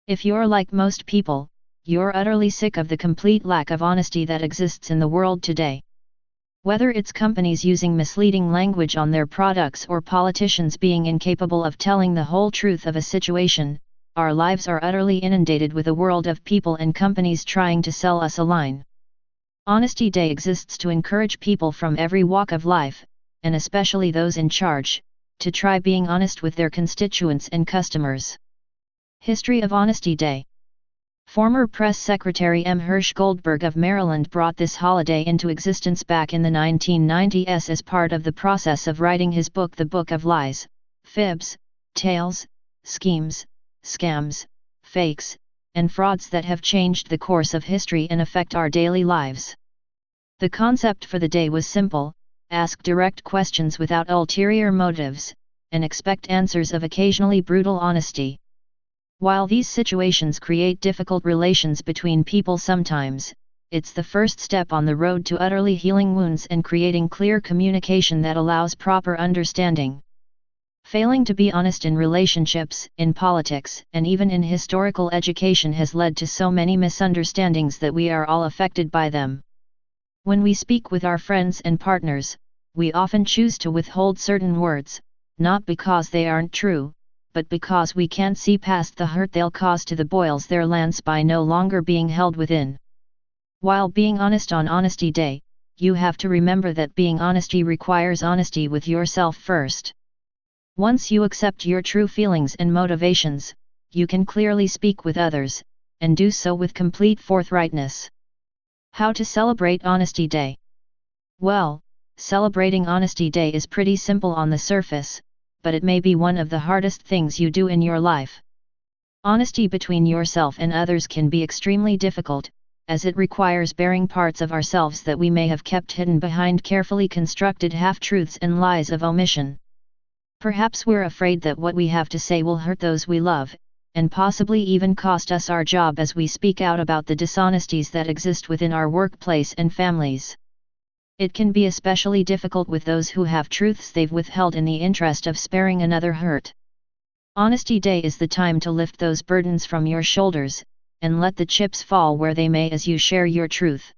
If you're like most people, you're utterly sick of the complete lack of honesty that exists in the world today. Whether it's companies using misleading language on their products or politicians being incapable of telling the whole truth of a situation, our lives are utterly inundated with a world of people and companies trying to sell us a line. Honesty Day exists to encourage people from every walk of life, and especially those in charge, to try being honest with their constituents and customers. History of Honesty Day. Former Press Secretary Hirsh Goldberg of Maryland brought this holiday into existence back in the 1990s as part of the process of writing his book The Book of Lies, Fibs, Tales, Schemes, Scams, Fakes, and Frauds that have changed the course of history and affect our daily lives. The concept for the day was simple: ask direct questions without ulterior motives, and expect answers of occasionally brutal honesty. While these situations create difficult relations between people sometimes, it's the first step on the road to utterly healing wounds and creating clear communication that allows proper understanding. Failing to be honest in relationships, in politics, and even in historical education has led to so many misunderstandings that we are all affected by them. When we speak with our friends and partners, we often choose to withhold certain words, not because they aren't true, but because we can't see past the hurt they'll cause to the boils their lance by no longer being held within. While being honest on Honesty Day, you have to remember that being honesty requires honesty with yourself first. Once you accept your true feelings and motivations, you can clearly speak with others, and do so with complete forthrightness. How to celebrate Honesty Day? Well, celebrating Honesty Day is pretty simple on the surface, but it may be one of the hardest things you do in your life. Honesty between yourself and others can be extremely difficult, as it requires bearing parts of ourselves that we may have kept hidden behind carefully constructed half-truths and lies of omission. Perhaps we're afraid that what we have to say will hurt those we love, and possibly even cost us our job as we speak out about the dishonesties that exist within our workplace and families. It can be especially difficult with those who have truths they've withheld in the interest of sparing another hurt. Honesty Day is the time to lift those burdens from your shoulders, and let the chips fall where they may as you share your truth.